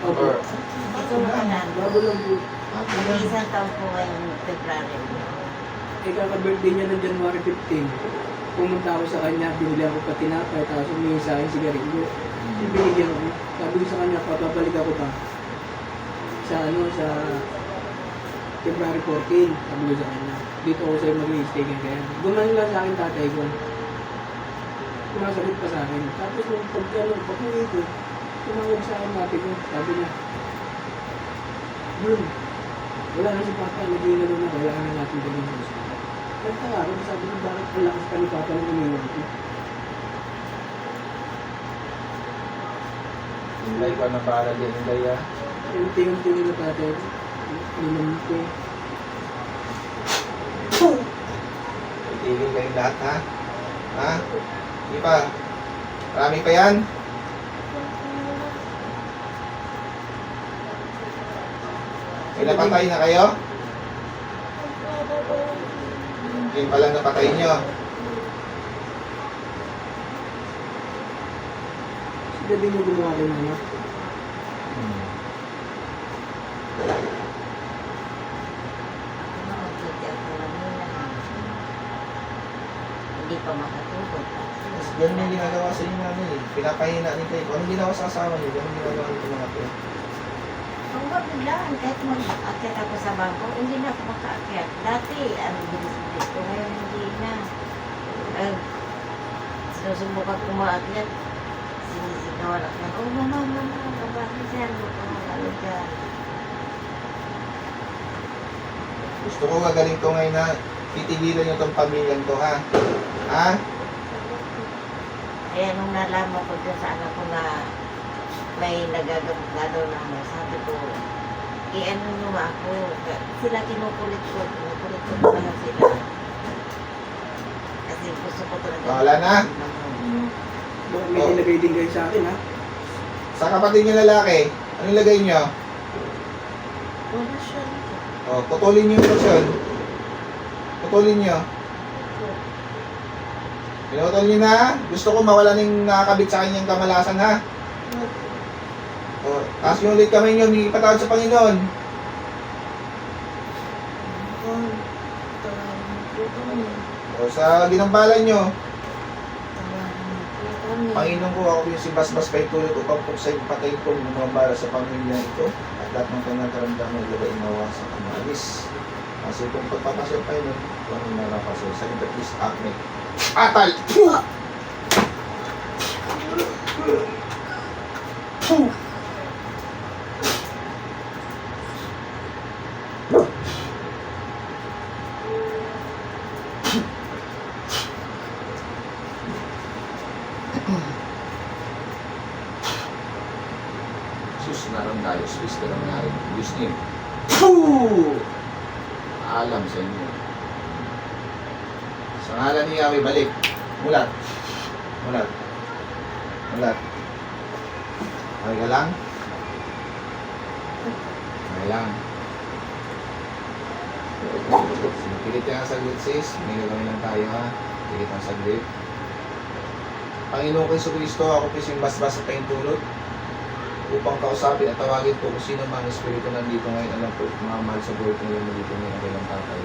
Opo. Or, Ito makanan. Bago lang po. Mag-isang taon po ngayong February. Eh, kaka-birthday niya ng January 15. Pumunta ako sa kanya, binili ako pa tinapay, tapos humingi sa akin sigarilyo. Binigyan ko. Sabi ko sa kanya, papabalik ako pa. Sa February 14, sabi ko sa kanya. Dito ako sa'yo mag-i-stay kaya. Gumano lang sa akin tatay ko. Sumasagot pa sa akin. Tapos nung pag-uwi ko, tumawag sa akin mati ko. Sabi niya, Bro, wala na si Papa, nag-iinalo na, kailangan na natin gawin sa hospital. Nagtaka ako, sabi ko, bakit ang lakas pa ni Papa ng iniwan ko? Inday ko na para din, Inday ah. Yung tingin na tatay, nilam ko. Itigil kayong lahat ha? Ha? Hindi pa. Marami pa yan? May napatay na kayo? Yun palang napatay nyo. Sila din yung gumawa kay mama. Hindi pa makatulog. Mas ganun yung ginagawa sa inyo namin eh. Pinapahina nito eh. Kung anong ginawa sa asawa niyo, ganun ginagawa nito mga po. Ang biglaan, kahit mag-aakyat ako sa bangko, hindi na ako makaakyat. Dati, bilis-bilis ko, ngayon hindi na. Sinusubukan ko maakyat, sinisigawan ako na, oh, mama, kabaki siya, ano ka. Gusto ko gagaling to ngayon na titigilan nyo tong pamilyang to ha. Ha? Kaya nung nalaman ko dyan sa anak ko na may nagagamot na daw na ano, sabi ko, ano nyo ako, sila kinukulit ko na sila. Kasi gusto ko talaga. Wala na? Bakit may nilagay din kayo sa akin, ha? Sa kapatid niyo lalaki, ano ilagay nyo? Wala siya. O, putulin nyo yung portion. Putulin nyo. Pinutol nyo na. Gusto ko mawala ng nakakabit sa kanyang kamalasan ha. O, taas nyo ulit kamay nyo, may ipatawad sa Panginoon. O, sa ginampalan nyo. Panginoon ko, ako yung si Basbas kay tulad upang po sa ipatay ko ng mga bara sa pamilya ito at lahat ng kanyang karamdaman ilagay inawa sa kamalis. Kasi kung pagpapasya pa yun, kung ano narapasya, sa ito is acne. Atal! Sus, narang tayo, Swiss ka lang narin. Diyos niyo. Alam sa inyo. Sa ngalan ni Yahweh, balik. Mulat. Mulat. Mulat. Okay ka lang? Okay lang. Pilit ka nga saglit sis. May gagawin lang tayo ha. Pilit ang saglit. Panginoon Kristo Kristo, ako po yung basbas at paintulot upang kausapin at tawagin po kung sino mang espiritu nandito ngayon. Alam po, mga mahal sa buhay ko ngayon dito ngayon ang kailang tatay.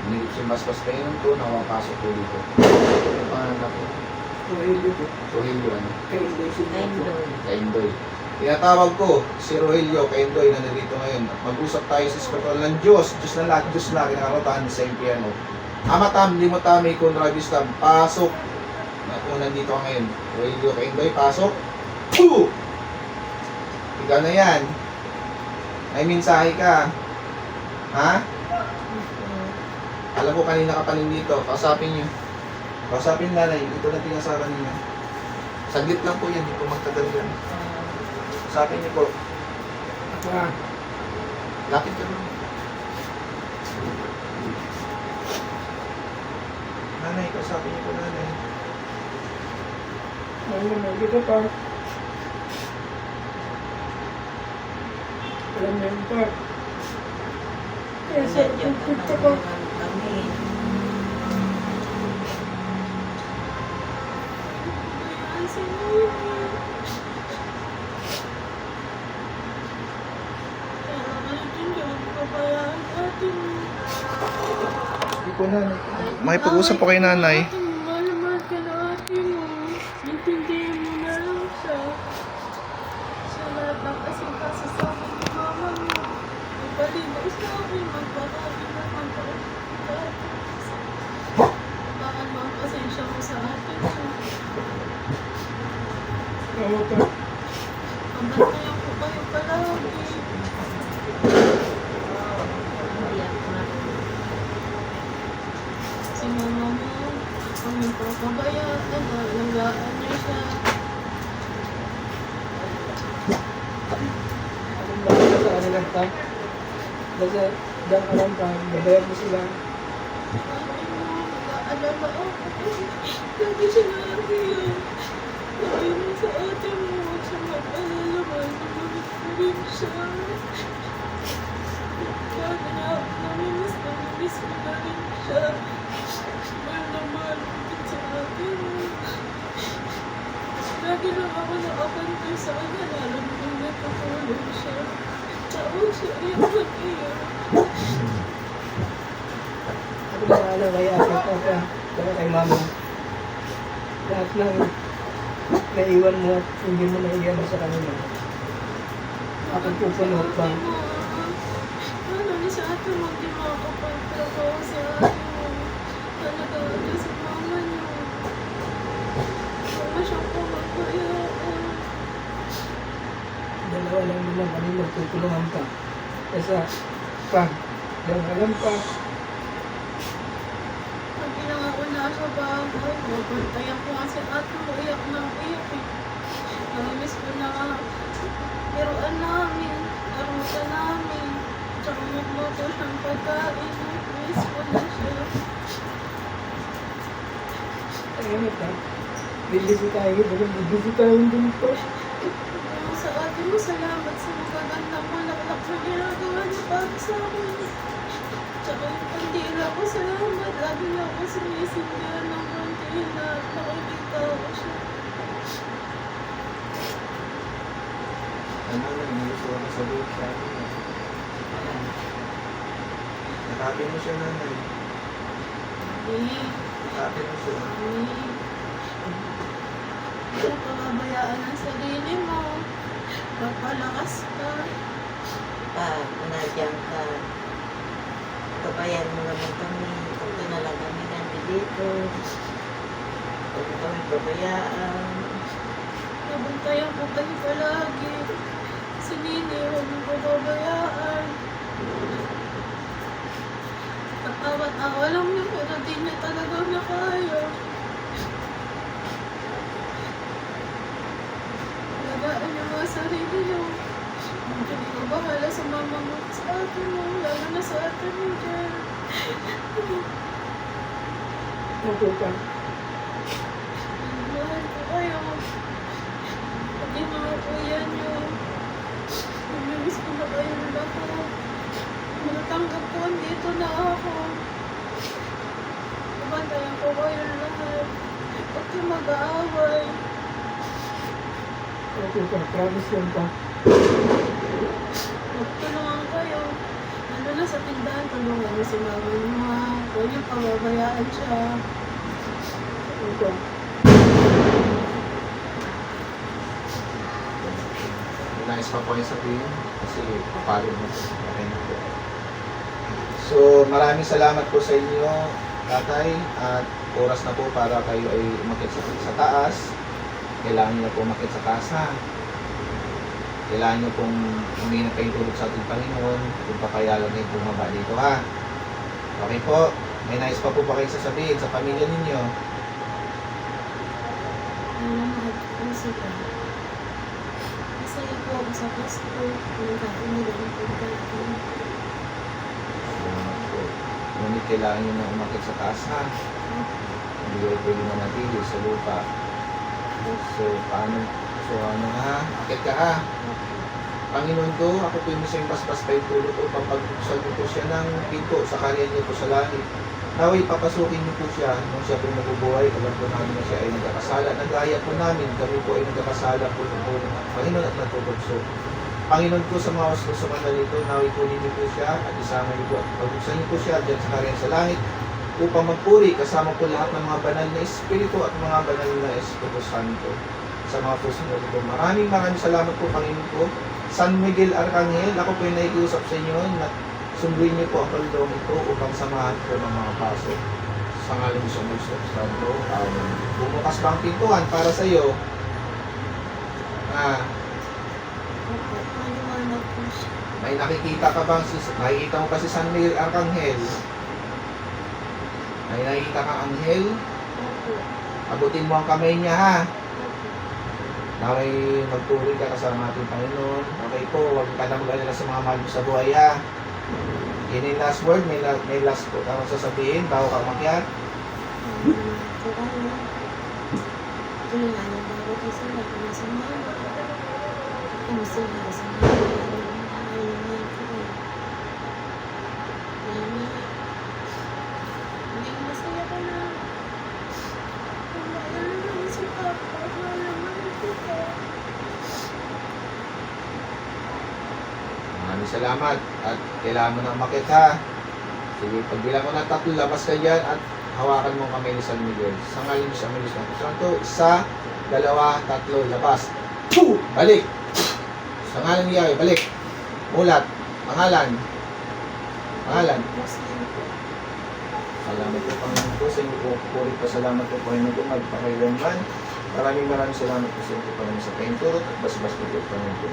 Minigit si basbas Panginoon ko, nakapasok po dito. Ang pangalan po? Rogelio po. Rogelio ano? Kay Inday si Kaindoy. Kaindoy. Tinatawag ko si Rogelio Kaindoy na nandito ngayon. Mag-usap tayo sa espiritual ng Diyos. Diyos na lahat, Diyos na kinakarotaan sa impyerno. Amatam, limotami, kunrabistam, pasok. Kung nandito ka ngayon, Rogelio Kaindoy, pasok. Poo! Ikaw na yan. May mensahe ka. Ha? Alam ko kanina ka pa nandito. Kausapin nyo. Kausapin nanay. Ito na tinasaran niya. Saglit lang po yan. Hindi po magtagal yan. Kausapin niyo po. Lapit ka lang. Nanay, kausapin niyo po nanay. Ano na, dito pa. Alam na yun pa. Kaya sa pupunta ko. Kami. ate mo. Hindi po nanay. May pag-usap po kay nanay. Mahal na mahal ka na ate mo. Intindihin mo na lang siya. Sa lahat ng kasing-kasi sa akin ni mama mo. Ipalinaw sa akin, magpapakabit na magpapakabit. Bakit mga pasensya mo sa akin siya. Oo pa. Pabatayan ko kayo palagi. Si mama mo, kung nagpapabayaan, alagaan niya siya. Akong bahala sa kanila pa. Basta dyan ka lang pa. Babayan mo sila. Ate mo, nag-aalala ako. Lagi siya naiiyak. Sabi mo sa ate mo, huwag siya mag-alala, manulit ko rin siya. Kaya namimiss ko na rin siya. Mahal na mahal ko din sa ate mo. Lagi lang ako nakapantay sa kanya, lalo nung natutulog siya. Tawag siya, iyak mag-iyak. Ako bahala kay ate ko pa. Saka kay mama. Lahat ng naiwan mo at hindi mo naiwan sa kanila. Aking pupunod pa. Ano ni sa ate mo, di makakapagtrabaho si ate mo. Talaga ate sa mama niyo. Mama siya po magpayaan. Dalawa lang naman kami magtutulungan pa. Kesa pa. Dahil alam pa. Pag pinangako na sa bahay, mabantayan ko nga si ate mo, iyak na iyak eh. Namimiss ko na biruan namin, arutan namin, tsaka magluto siyang pagkain. Miss ko na siya. Ayun pa. Bibisitahin. Bibisitahin din po. Kaya sa ate mo, salamat sa magagandang malaklak na ginagawa niyo para sa akin. Tsaka yung kandila ko, salamat. Lagi niya ako sinisindihan ng kandila at nakikita ko siya. Ano na, may gusto ko na sabihin sa akin. Nakabi mo siya nanay. Hindi, Nakabi mo siya. hindi. Hindi ka pababayaan ng sarili mo. Magpalakas ka. Pag nandiyan ka, kabayan mo naman kami. Kung na lang kami nandito. Huwag mo kami pabayaan. Nabantayan ko kayo palagi. Si Nini, huwag mo pababayaan. Tawat-awa lang niya, pero di niya talaga nakaya. Alagaan niyo mga sarili niyo. Hindi ko bahala sa mama mo at sa ate mo, lalo na sa ate mo dyan. Opo pa. Mahal ko kayo. Pati mga kuya niyo. Namimiss ko na kayo lahat. Natanggap ko, andito na ako. Nabantayan ko kayo lahat. Huwag kayo mag-aaway. Opo pa. Promise yan pa. Magtulungan kayo. Nandun na sa tindahan, tulungan niyo si mama niyo ha. Huwag niyo pababayaan siya. Opo pa. Nais pa po yung sabihin kasi papalo mo. Okay na po. So, maraming salamat po sa inyo, tatay, at oras na po para kayo ay umakit sa taas. Kailangan nyo po umakit sa taas ha. Kailangan nyo pong humingi kayong tulog sa ating Panginoon kung papayagan kayo bumaba dito ha. Okay po, may nais pa po ba kayo sasabihin sa pamilya ninyo? Mahal ko sila. Masaya po ako sa Pasko. Pinagkain nila ang pagkain. Salamat po. Ngunit kailangan nyo na umakit sa taas ha. Hindi kayo pwede manatili sa lupa. So, paano? So, ano ha? Akit ka ha? Panginoon ko, ako po yung isang paspas pa yung tulot o papagbuksan niyo po siya ng pinto sa karyan niyo po sa langit. Naway, papasukin niyo po siya nung siya po nabubuhay. Alam po namin na siya ay nagkakasala. Nagaya po namin, kami po ay nagkakasala po ng Panginoon at natutugso. Panginoon ko sa mga wasto sa mandalito, naway kunin niyo po siya at isama niyo po at pag-buksan niyo po siya dyan sa karyan sa langit upang magpuri kasama po lahat ng mga banal na espiritu at mga banal na Espiritu Santo sa mga puso nito. Maraming salamat po, Panginoon ko. San Miguel Arcangel, ako po yung nakikiusap sa inyo na sunduin niyo po ang kaldong ito upang samahan po ng mga paso. Sa ngalan sa Espiritu Santo. Bumukas ba ang pintuan para sa iyo? Opo, maliwanag po siya. May nakikita ka bang nakikita mo pa si San Miguel Arcangel? May nakikita kang anghel? Opo. Abutin mo ang kamay niya, ha? Opo. Naway magpuri ka kasama ating Panginoon. Okay po, huwag ka nang mag-alala sa mga mahal mo sa buhay, ha? Yun yung last word, may last po kang sasabihin bago ka umakyat. Masaya ka na. Wala naman si Papa. Wala naman kita. Maraming salamat at kailangan mo nang umakyat, ha? Sige, pagbilang ko na 3, labas ka dyan at hawakan mo kami ni San Miguel. Sa ngalan ni San Miguel Santo, 1, 2, 3, labas. Poo! Balik! Sa ngalan ni Yahweh, balik. Mulat. Pangalan. Pangalan. Salamat po, Panginoon ko. Sa inyo po, puri pa salamat po, Panginoon ko, magpakailanman. Maraming salamat po sa inyo, Panginoon, sa kainturo at basbas po, Panginoon ko.